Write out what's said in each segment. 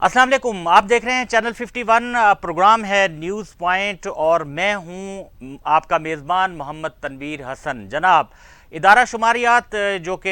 अस्सलाम वालेकुम। आप देख रहे हैं चैनल 51। प्रोग्राम है न्यूज़ पॉइंट और मैं हूं आपका मेज़बान मोहम्मद तनवीर हसन। जनाब, इदारा शुमारियात जो कि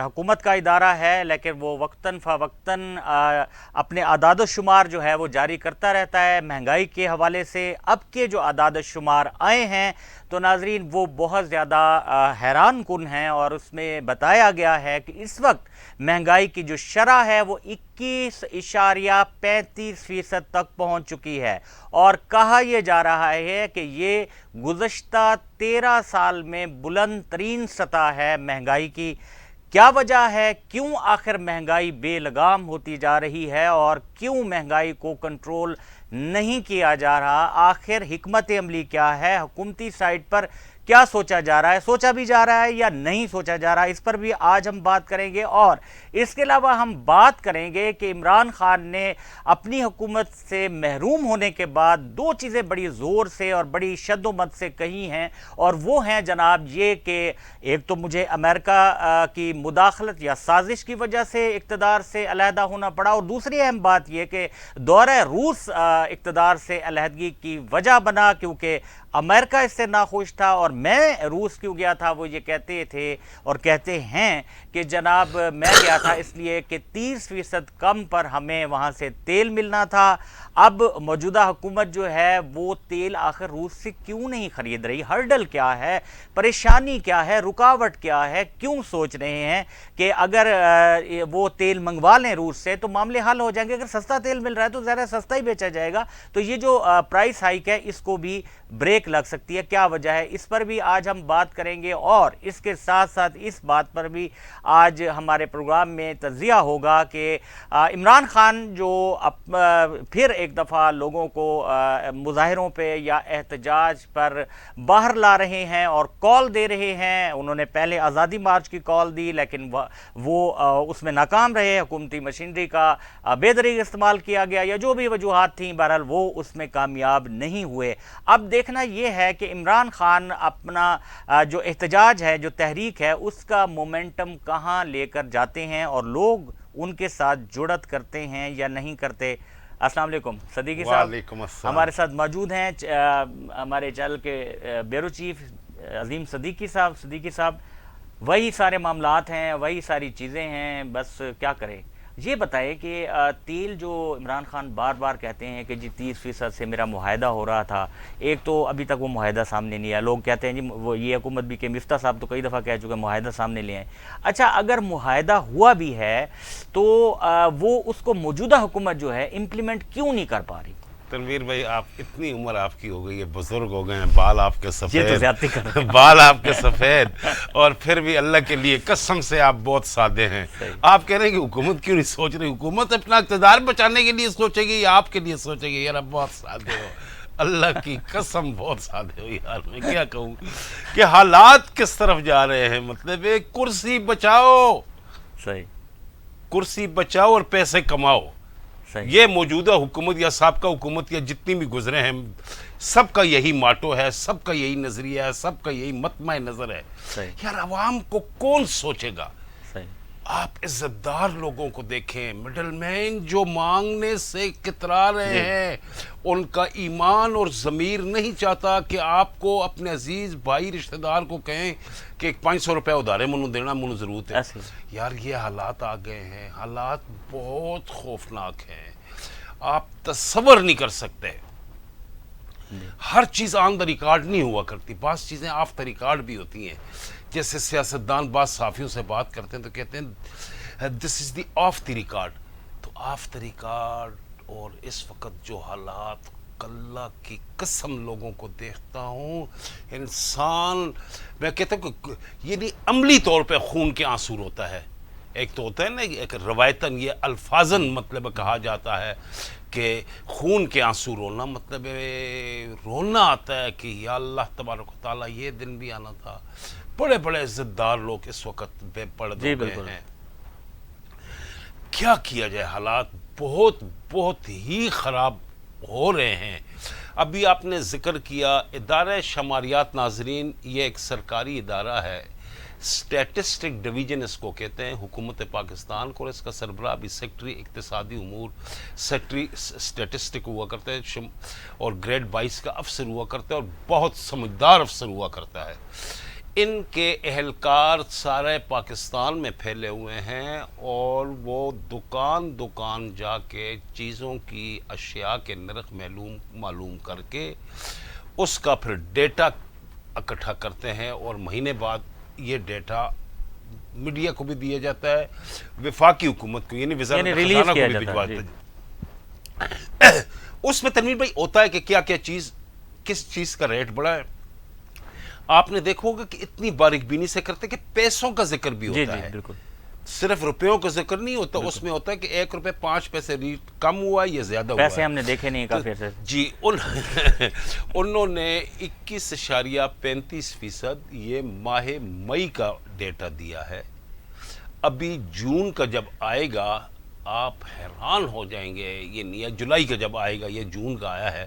हुकूमत का इदारा है, लेकिन वो वक्तन फ़वक्तन अपने आदाद शुमार जो है वो जारी करता रहता है। महंगाई के हवाले से अब के जो आदाद शुमार आए हैं तो नाजरीन वो बहुत ज़्यादा हैरान कुन हैं, और उसमें बताया गया है कि इस वक्त महंगाई की जो शरह है वो 21.35% तक पहुंच चुकी है। और कहा यह जा रहा है कि ये गुज़श्ता 13 साल में बुलंद तरीन सतह है महंगाई की। क्या वजह है, क्यों आखिर महंगाई बेलगाम होती जा रही है और क्यों महंगाई को कंट्रोल नहीं किया जा रहा? आखिर हिकमत अमली क्या है? हुकूमती साइड पर क्या सोचा जा रहा है, सोचा भी जा रहा है या नहीं सोचा जा रहा है, इस पर भी आज हम बात करेंगे। और इसके अलावा हम बात करेंगे कि इमरान खान ने अपनी हुकूमत से महरूम होने के बाद दो चीज़ें बड़ी ज़ोर से और बड़ी शद्दोमत से कही हैं, और वो हैं जनाब ये कि एक तो मुझे अमेरिका की मुदाखलत या साजिश की वजह से इक़्तिदार से अलहदा होना पड़ा, और दूसरी अहम बात यह कि दौरे रूस इक़्तिदार से अलहदगी की वजह बना क्योंकि अमेरिका इससे नाखुश था। और मैं रूस क्यों गया था, वो ये कहते थे और कहते हैं कि जनाब मैं गया था इसलिए कि 30% कम पर हमें वहाँ से तेल मिलना था। अब मौजूदा हुकूमत जो है वो तेल आखिर रूस से क्यों नहीं ख़रीद रही? हर्डल क्या है, परेशानी क्या है, रुकावट क्या है? क्यों सोच रहे हैं कि अगर वो तेल मंगवा लें रूस से तो मामले हल हो जाएंगे? अगर सस्ता तेल मिल रहा है तो ज़्यादा सस्ता ही बेचा जाएगा। तो ये जो प्राइस हाइक है इसको भी ब्रेक लग सकती है। क्या वजह है, इस पर भी आज हम बात करेंगे। और इसके साथ साथ इस बात पर भी आज हमारे प्रोग्राम में तज़िया होगा कि इमरान खान जो फिर एक दफ़ा लोगों को मुजाहिरों पे या एहतजाज पर बाहर ला रहे हैं और कॉल दे रहे हैं। उन्होंने पहले आज़ादी मार्च की कॉल दी लेकिन वो उसमें नाकाम रहे, हुकूमती मशीनरी का बेदरीग इस्तेमाल किया गया या जो भी वजूहात थी, बहरहाल वो उसमें कामयाब नहीं हुए। अब देखना यह है कि इमरान खान अपना जो एहतजाज है, जो तहरीक है, उसका मोमेंटम कहाँ लेकर जाते हैं और लोग उनके साथ जुड़त करते हैं या नहीं करते। अस्सलाम वालेकुम सदीकी साहब, हमारे साथ मौजूद हैं हमारे चैनल के ब्यूरो चीफ अजीम सदीकी साहब। वही सारे मामलात हैं, वही सारी चीज़ें हैं, बस क्या करें। ये बताएं कि तेल जो इमरान खान बार बार कहते हैं कि जी 30% से मेरा मुआहदा हो रहा था, एक तो अभी तक वो मुआहदा सामने नहीं आया। लोग कहते हैं जी वो ये हुकूमत भी, कि मिफ्ता साहब तो कई दफ़ा कह चुके हैं मुआहदा सामने ले आए। अच्छा, अगर मुआहदा हुआ भी है तो वो उसको मौजूदा हुकूमत जो है इम्प्लीमेंट क्यों नहीं कर पा रही? तनवीर भाई, आप इतनी उम्र आपकी हो गई है, बुजुर्ग हो गए हैं, बाल आपके सफेद, ये तो ज़्यादती कर रहे हैं। बाल आपके सफेद, और फिर भी अल्लाह के लिए कसम से आप बहुत सादे हैं। आप कह रहे हैं कि हुकूमत क्यों नहीं सोच रही? हुकूमत अपना इक़्तिदार बचाने के लिए सोचेगी या आपके लिए सोचेगी? यार आप बहुत सादे हो, अल्लाह की कसम बहुत सादे हो यार। मैं क्या कहूँ कि हालात किस तरफ जा रहे हैं। मतलब एक कुर्सी बचाओ, सही, कुर्सी बचाओ और पैसे कमाओ। ये मौजूदा हुकूमत या साबका हुकूमत या जितनी भी गुजरे हैं, सबका यही माटो है, सबका यही नजरिया है, सबका यही मतमा नजर है। यार अवाम को कौन सोचेगा? आप इज्जतदार लोगों को देखें, मिडलमैन जो मांगने से कितरा रहे हैं, उनका ईमान और ज़मीर नहीं चाहता कि आपको अपने अजीज भाई रिश्तेदार को कहें कि 500 रुपये उधारे मनु देना, मनु ज़रूरत है। यार ये हालात आ गए हैं, हालात बहुत खौफनाक हैं, आप तसव्वुर नहीं कर सकते। हर चीज़ ऑन द रिकॉर्ड नहीं हुआ करती, बाज़ चीज़ें ऑफ द रिकॉर्ड भी होती हैं। जैसे सियासतदान बात साफियों से बात करते हैं तो कहते हैं this is the of the record. तो ऑफ द रिकॉर्ड और इस वक्त जो हालात, अल्लाह की कसम लोगों को देखता हूँ, इंसान, मैं कहता हूँ कि ये नहीं अमली तौर पे खून के आंसू रोता है। एक तो होता है ना, एक रवायतन ये अल्फाजन मतलब कहा जाता है कि खून के आंसू रोना, मतलब रोना आता है कि या अल्लाह तबारक व तआला ये दिन भी आना था। बड़े बड़े इज्जतदार लोग इस वक्त बेपर्दे हो गए हैं, क्या किया जाए? हालात बहुत बहुत ही ख़राब हो रहे हैं। अभी आपने जिक्र किया इदारा शुमारियात, नाजरीन ये एक सरकारी इदारा है اسٹیٹسٹک ڈویژن اس کو کہتے ہیں حکومت پاکستان کو، اور اس کا سربراہ بھی سیکٹری اقتصادی امور، سیکٹری اسٹیٹسٹک ہوا کرتا ہے، اور گریڈ 22 کا افسر ہوا کرتا ہے، اور بہت سمجھدار افسر ہوا کرتا ہے۔ ان کے اہلکار سارے پاکستان میں پھیلے ہوئے ہیں، اور وہ دکان دکان جا کے چیزوں کی، اشیاء کے نرخ معلوم کر کے اس کا پھر ڈیٹا اکٹھا کرتے ہیں، اور مہینے بعد یہ ڈیٹا میڈیا کو بھی دیا جاتا ہے، وفاقی حکومت کو یعنی وزارت خزانہ کو بھی بھجوا دیتا ہے۔ اس میں تنویر بھائی ہوتا ہے کہ کیا کیا چیز، کس چیز کا ریٹ بڑا ہے۔ آپ نے دیکھو گا کہ اتنی باریک بینی سے کرتے کہ پیسوں کا ذکر بھی ہوتا ہے، صرف روپیوں کا ذکر نہیں ہوتا، اس میں ہوتا ہے کہ 1 روپے 5 پیسے ریٹ کم ہوا ہے یا زیادہ ہوا ہے۔ پیسے ہم نے دیکھے نہیں کافی عرصے سے۔ جی انہوں نے 21.35% یہ ماہ مئی کا ڈیٹا دیا ہے۔ ابھی جون کا جب آئے گا آپ حیران ہو جائیں گے، یہ نہیں، جولائی کا جب آئے گا، یہ جون کا آیا ہے،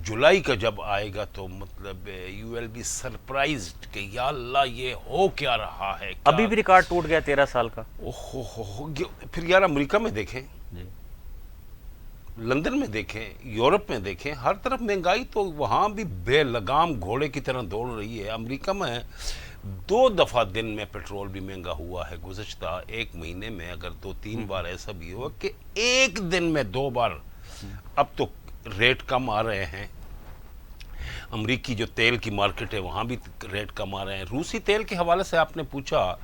جولائی کا جب آئے گا تو مطلب یو ایل بی سرپرائزڈ کہ یا اللہ یہ ہو کیا رہا ہے۔ ابھی بھی ریکارڈ ٹوٹ گیا 13 سال کا۔ پھر یار امریکہ میں دیکھیں، لندن میں دیکھیں، یورپ میں دیکھیں، ہر طرف مہنگائی تو وہاں بھی بے لگام گھوڑے کی طرح دوڑ رہی ہے۔ امریکہ میں 2 دفعہ دن میں پیٹرول بھی مہنگا ہوا ہے، گزشتہ 1 مہینے میں اگر 2-3 بار ایسا بھی ہوا کہ ایک دن میں 2 بار۔ اب تو ریٹ کم آ رہے ہیں، امریکی جو تیل کی مارکیٹ ہے وہاں بھی ریٹ کم آ رہے ہیں۔ روسی تیل کے حوالے سے آپ نے پوچھا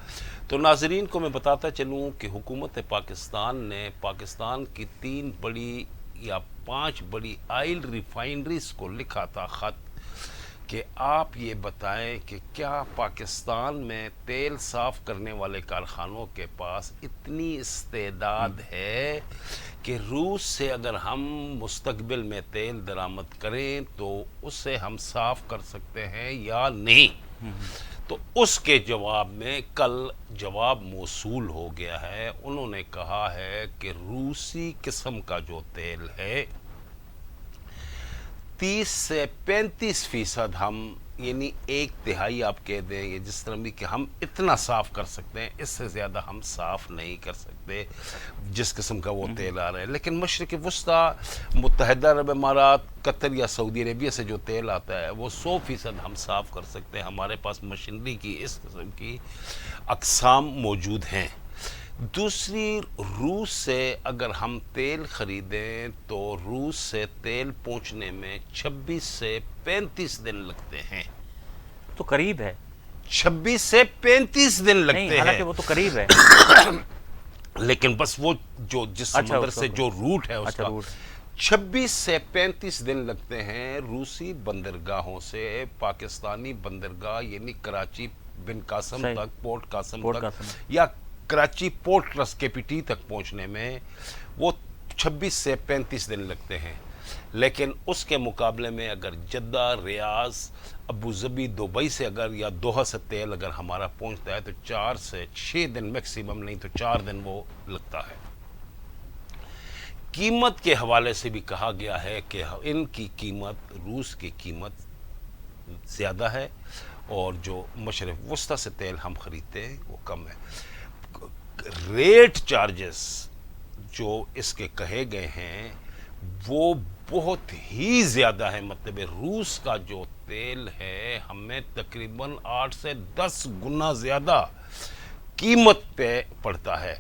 تو ناظرین کو میں بتاتا چلوں کہ حکومت پاکستان نے پاکستان کی 3 بڑی یا 5 بڑی آئل ریفائنریز کو لکھا تھا خط کہ آپ یہ بتائیں کہ کیا پاکستان میں تیل صاف کرنے والے کارخانوں کے پاس اتنی استعداد ہے کہ روس سے اگر ہم مستقبل میں تیل درآمد کریں تو اسے ہم صاف کر سکتے ہیں یا نہیں۔ تو اس کے جواب میں کل جواب موصول ہو گیا ہے، انہوں نے کہا ہے کہ روسی قسم کا جو تیل ہے 30 سے 35% ہم، یعنی 1/3 آپ کہہ دیں یہ جس طرح بھی کہ ہم اتنا صاف کر سکتے ہیں، اس سے زیادہ ہم صاف نہیں کر سکتے جس قسم کا وہ تیل آ رہا ہے۔ لیکن مشرق وسطیٰ، متحدہ عرب امارات، قطر یا سعودی عربیہ سے جو تیل آتا ہے وہ 100% ہم صاف کر سکتے ہیں، ہمارے پاس مشینری کی اس قسم کی اقسام موجود ہیں۔ دوسری، روس سے اگر ہم تیل خریدیں تو روس سے تیل پہنچنے میں 26 سے 35 دن لگتے ہیں۔ تو قریب ہے، 26 سے 35 دن لگتے ہیں، حالانکہ وہ تو قریب ہے، لیکن بس وہ جو جس سمندر سے جو روٹ ہے اس کا 26 سے 35 دن لگتے ہیں روسی بندرگاہوں سے پاکستانی بندرگاہ یعنی کراچی بن قاسم تک، پورٹ قاسم تک یا کراچی پورٹ ٹرسٹ کے پی ٹی تک پہنچنے میں وہ 26 سے 35 دن لگتے ہیں۔ لیکن اس کے مقابلے میں اگر جدہ، ریاض، ابو ظبی، دبئی سے اگر یا دوحہ سے تیل اگر ہمارا پہنچتا ہے تو 4 سے 6 دن میکسیمم، نہیں تو 4 دن وہ لگتا ہے۔ قیمت کے حوالے سے بھی کہا گیا ہے کہ ان کی قیمت، روس کی قیمت زیادہ ہے، اور جو مشرق وسطیٰ سے تیل ہم خریدتے ہیں وہ کم ہے۔ ریٹ چارجز جو اس کے کہے گئے ہیں وہ بہت ہی زیادہ ہے، مطلب روس کا جو تیل ہے ہمیں تقریباً 8 سے 10 گنا زیادہ قیمت پہ پڑتا ہے۔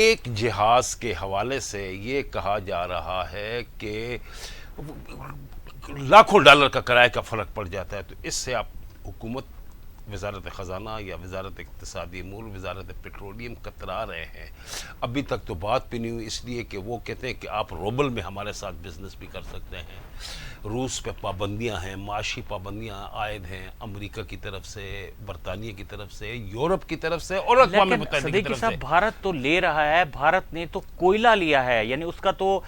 ایک جہاز کے حوالے سے یہ کہا جا رہا ہے کہ لاکھوں ڈالر کا کرایہ کا فرق پڑ جاتا ہے۔ تو اس سے آپ حکومت، وزارت خزانہ یا وزارت اقتصادی امور، وزارت پیٹرولیم کترا رہے ہیں۔ ابھی تک تو بات بھی نہیں ہوئی، اس لیے کہ وہ کہتے ہیں کہ آپ روبل میں ہمارے ساتھ بزنس بھی کر سکتے ہیں۔ روس پہ پابندیاں ہیں، معاشی پابندیاں عائد ہیں امریکہ کی طرف سے، برطانیہ کی طرف سے، یورپ کی طرف سے اور اقوام متحدہ کی طرف سے۔ بھارت تو لے رہا ہے، بھارت نے تو کوئلہ لیا ہے، یعنی اس کا تو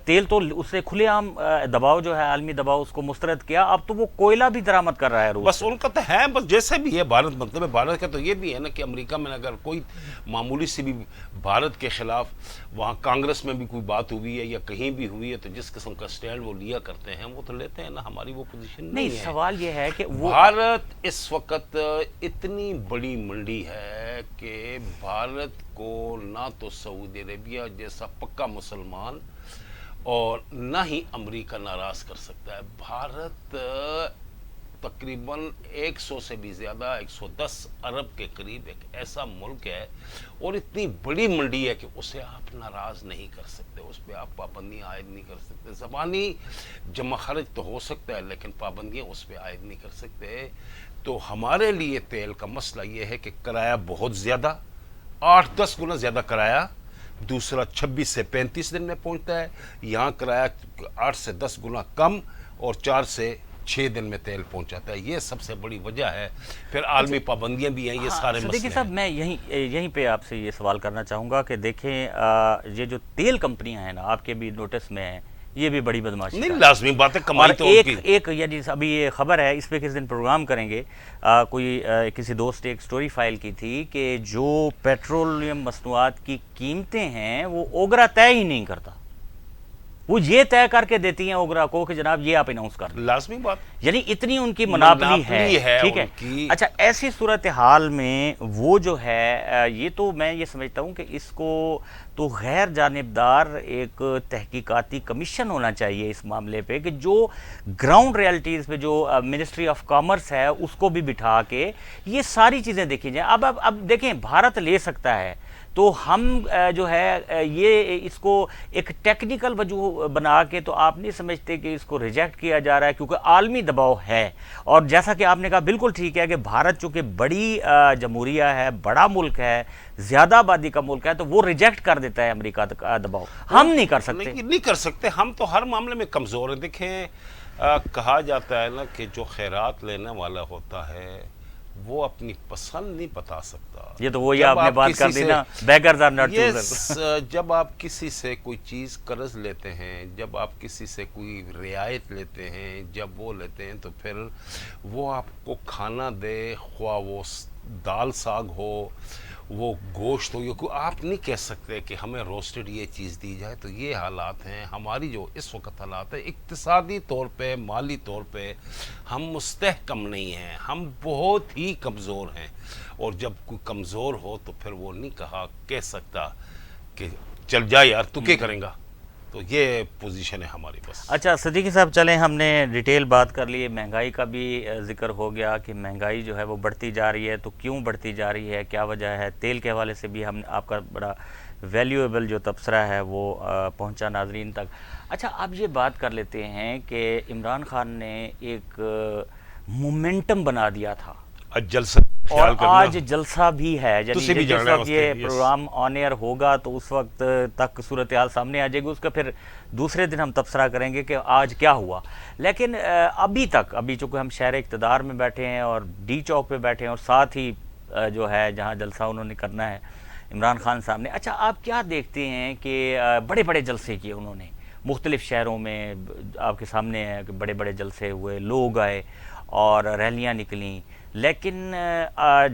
تیل تو اس سے کھلے عام دباؤ جو ہے، عالمی دباؤ اس کو مسترد کیا، اب تو وہ کوئلہ بھی درآمد کر رہا ہے روس۔ بس ان کا تو ہے، بس جیسے वैसे भी है भारत, मतलब है भारत का तो ये भी है ना कि अमेरिका में अगर कोई मामूली सी भी भारत के खिलाफ वहाँ कांग्रेस में भी कोई बात हुई है या कहीं भी हुई है तो जिस किस्म का स्टैंड वो लिया करते हैं वो तो लेते हैं ना, हमारी वो पोजीशन नहीं है। सवाल ये है कि वो भारत इस वक्त इतनी बड़ी मंडी है कि भारत को ना तो सऊदी अरेबिया जैसा पक्का मुसलमान और ना ही अमेरिका नाराज कर सकता है। भारत तकरीबन 100 से भी ज़्यादा 110 अरब के करीब एक ऐसा मुल्क है और इतनी बड़ी मंडी है कि उसे आप नाराज़ नहीं कर सकते, उस पर आप पाबंदी आयद नहीं कर सकते। ज़बानी जमा खर्च तो हो सकता है लेकिन पाबंदियाँ उस पर आयद नहीं कर सकते। तो हमारे लिए तेल का मसला ये है कि किराया बहुत ज़्यादा, 8-10 गुना ज़्यादा किराया, दूसरा 26 से 35 दिन में पहुंचता है। यहाँ किराया 8 से 10 गुना कम और 4 से 6 दिन में तेल पहुंचाता है। ये सबसे बड़ी वजह है। फिर आलमी पाबंदियां भी हैं, ये सारे मसले देखिए साहब, मैं यहीं पे आपसे ये सवाल करना चाहूँगा कि देखें ये जो तेल कंपनियां हैं ना, आपके भी नोटिस में हैं, ये भी बड़ी बदमाशी नहीं, लाजमी बात है, कमाई तो एक यानी अभी ये खबर है, इस पे किस दिन प्रोग्राम करेंगे, किसी दोस्त ने एक स्टोरी फाइल की थी कि जो पेट्रोलियम मसनूआत की कीमतें हैं वो ओगरा तय ही नहीं करता, वो ये तय करके देती हैं ओगरा को कि जनाब ये आप अनाउंस कर दें। लाजमी बात, यानी इतनी उनकी मुनाफली है, ठीक है। अच्छा, ऐसी सूरत हाल में वो जो है ये तो मैं ये समझता हूँ कि इसको तो गैर जानिबदार एक तहकीकाती कमीशन होना चाहिए इस मामले पे, कि जो ग्राउंड रियलिटीज़ पे जो मिनिस्ट्री ऑफ कॉमर्स है उसको भी बिठा के ये सारी चीज़ें देखी जाए। अब देखें, भारत ले सकता है तो हम जो है ये इसको एक टेक्निकल वजह बना के तो आप नहीं समझते कि इसको रिजेक्ट किया जा रहा है, क्योंकि आलमी दबाव है। और जैसा कि आपने कहा बिल्कुल ठीक है कि भारत चूँकि बड़ी जमहूरिया है, बड़ा मुल्क है, ज़्यादा आबादी का मुल्क है, तो वो रिजेक्ट कर देता है अमेरिका का दबाव। हम नहीं कर सकते, नहीं कर सकते, हम तो हर मामले में कमज़ोर हैं। देखें, कहा जाता है ना कि जो खैरात लेने वाला होता है वो अपनी पसंद नहीं बता सकता। ये तो वही आपने बात कर दी ना, बेगर्स आर नॉट चूजर्स। जब आप किसी से कोई चीज़ कर्ज लेते हैं, जब आप किसी से कोई रियायत लेते हैं, जब वो लेते हैं तो फिर वो आपको खाना दे, ख्वाह वो दाल साग हो, वो गोश्त हो, ये आप नहीं कह सकते कि हमें रोस्टेड ये चीज़ दी जाए। तो ये हालात हैं हमारी, जो इस वक्त हालात है इक्तिसादी तौर पे, माली तौर पे हम मुस्तहकम नहीं हैं, हम बहुत ही कमज़ोर हैं। और जब कोई कमज़ोर हो तो फिर वो नहीं कह सकता कि चल जा यार तू क्या करेगा। तो ये पोजीशन है हमारी बस। अच्छा सिद्दीकी साहब, चलें, हमने डिटेल बात कर ली, महंगाई का भी जिक्र हो गया कि महंगाई जो है वो बढ़ती जा रही है, तो क्यों बढ़ती जा रही है, क्या वजह है। तेल के हवाले से भी हम आपका बड़ा वैल्यूएबल जो तबसरा है वो पहुंचा नाजरीन तक। अच्छा, अब ये बात कर लेते हैं कि इमरान खान ने एक मोमेंटम बना दिया था जलसा, और आज जलसा भी है। जिस वक्त ये प्रोग्राम ऑन एयर होगा तो उस वक्त तक सूरत हाल सामने आ जाएगी, उसका फिर दूसरे दिन हम तबसरा करेंगे कि आज क्या हुआ। लेकिन अभी चूँकि हम शहर इक़्तिदार में बैठे हैं और डी चौक पे बैठे हैं और साथ ही जो है जहाँ जलसा उन्होंने करना है इमरान खान साहब ने। अच्छा, आप क्या देखते हैं कि बड़े बड़े जलसे किए उन्होंने मुख्तलिफ शहरों में, आपके सामने है कि बड़े बड़े जलसे हुए, लोग आए और रैलियाँ निकलीं, लेकिन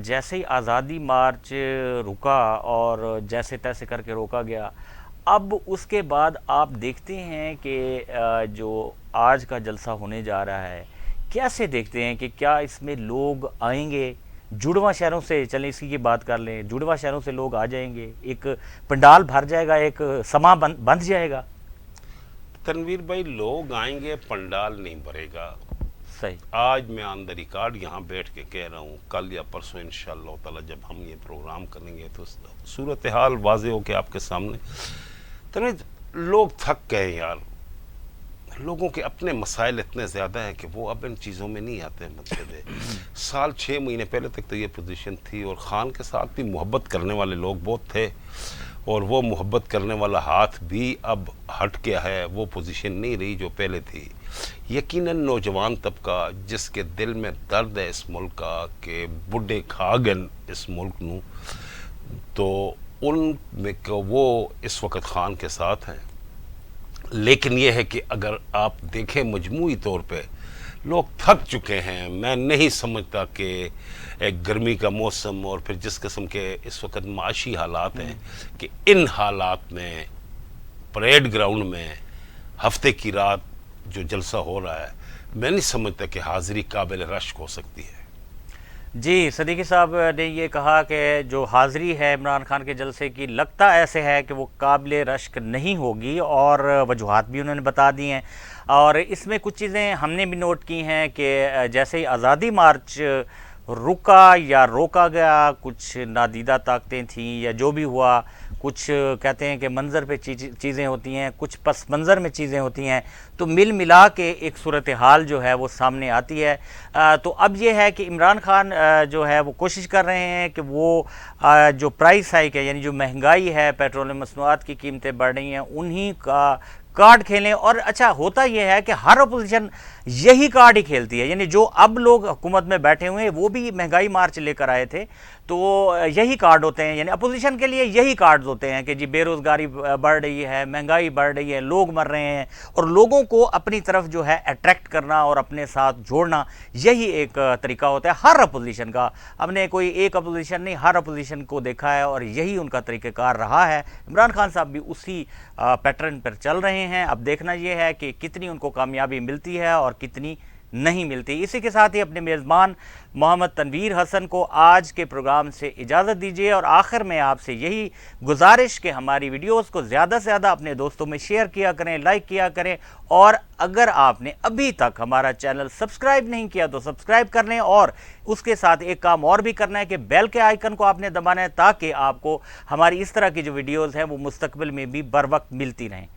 जैसे ही आज़ादी मार्च रुका और जैसे तैसे करके रोका गया, अब उसके बाद आप देखते हैं कि जो आज का जलसा होने जा रहा है, कैसे देखते हैं कि क्या इसमें लोग आएंगे जुड़वा शहरों से? चलें इसी की बात कर लें, जुड़वा शहरों से लोग आ जाएंगे, एक पंडाल भर जाएगा, एक समा बंध जाएगा। तनवीर भाई, लोग आएंगे, पंडाल नहीं भरेगा। सही। आज मैं ऑन द रिकॉर्ड यहाँ बैठ के कह रहा हूँ, कल या परसों इंशाअल्लाह ताला जब हम ये प्रोग्राम करेंगे तो सूरत हाल वाज़े हो के आपके सामने। तो लोग थक गए यार, लोगों के अपने मसाइल इतने ज़्यादा हैं कि वो अब इन चीज़ों में नहीं आते। मतलब साल 6 महीने पहले तक तो ये पोजीशन थी और ख़ान के साथ भी मोहब्बत करने वाले लोग बहुत थे और वो मोहब्बत करने वाला हाथ भी अब हट गया है, वो पोजीशन नहीं रही जो पहले थी। यकीनन नौजवान तबका जिसके दिल में दर्द है इस मुल्क का कि बुढ़े खा गए इस मुल्क नू, तो उन में वो इस वक्त ख़ान के साथ हैं। लेकिन ये है कि अगर आप देखें मजमूई तौर पे लोग थक चुके हैं। मैं नहीं समझता कि एक गर्मी का मौसम और फिर जिस किस्म के इस वक्त माशी हालात हैं कि इन हालात में परेड ग्राउंड में हफ्ते की रात जो जलसा हो रहा है, मैं नहीं समझता कि हाज़िरी काबिल रश्क हो सकती है। जी, सदीकी साहब ने ये कहा कि जो हाज़िरी है इमरान खान के जलसे की, लगता ऐसे है कि वो काबिल रश्क नहीं होगी, और वजूहात भी उन्होंने बता दी हैं। और इसमें कुछ चीज़ें हमने भी नोट की हैं कि जैसे ही आज़ादी मार्च रुका या रोका गया, कुछ नादीदा ताकतें थीं या जो भी हुआ, कुछ कहते हैं कि मंज़र पे चीज़ें होती हैं, कुछ पस मंज़र में चीज़ें होती हैं, तो मिल मिला के एक सूरत हाल जो है वो सामने आती है। तो अब ये है कि इमरान खान जो है वो कोशिश कर रहे हैं कि वो जो प्राइस हाइक है, यानी जो महंगाई है, पेट्रोलियम मसनूआत की कीमतें बढ़ रही हैं, उन्हीं का कार्ड खेलें। और अच्छा होता यह है कि हर अपोजिशन यही कार्ड ही खेलती है, यानी जो अब लोग हुकूमत में बैठे हुए हैं वो भी महंगाई मार्च लेकर आए थे, तो यही कार्ड होते हैं, यानी अपोजिशन के लिए यही कार्ड होते हैं कि जी बेरोज़गारी बढ़ रही है, महंगाई बढ़ रही है, लोग मर रहे हैं, और लोगों को अपनी तरफ जो है अट्रैक्ट करना और अपने साथ जोड़ना, यही एक तरीका होता है हर अपोजिशन का। हमने कोई एक अपोजिशन नहीं, हर अपोजिशन को देखा है और यही उनका तरीक़ाकार रहा है। इमरान खान साहब भी उसी पैटर्न पर चल रहे हैं। अब देखना यह है कि कितनी उनको कामयाबी मिलती है और कितनी नहीं मिलती। इसी के साथ ही अपने मेज़बान मोहम्मद तनवीर हसन को आज के प्रोग्राम से इजाज़त दीजिए, और आखिर में आपसे यही गुजारिश कि हमारी वीडियोस को ज़्यादा से ज़्यादा अपने दोस्तों में शेयर किया करें, लाइक किया करें, और अगर आपने अभी तक हमारा चैनल सब्सक्राइब नहीं किया तो सब्सक्राइब कर लें, और उसके साथ एक काम और भी करना है कि बेल के आइकन को आपने दबाना है, ताकि आपको हमारी इस तरह की जो वीडियोज़ हैं वो मुस्तकबिल में भी बर वक्त मिलती रहें।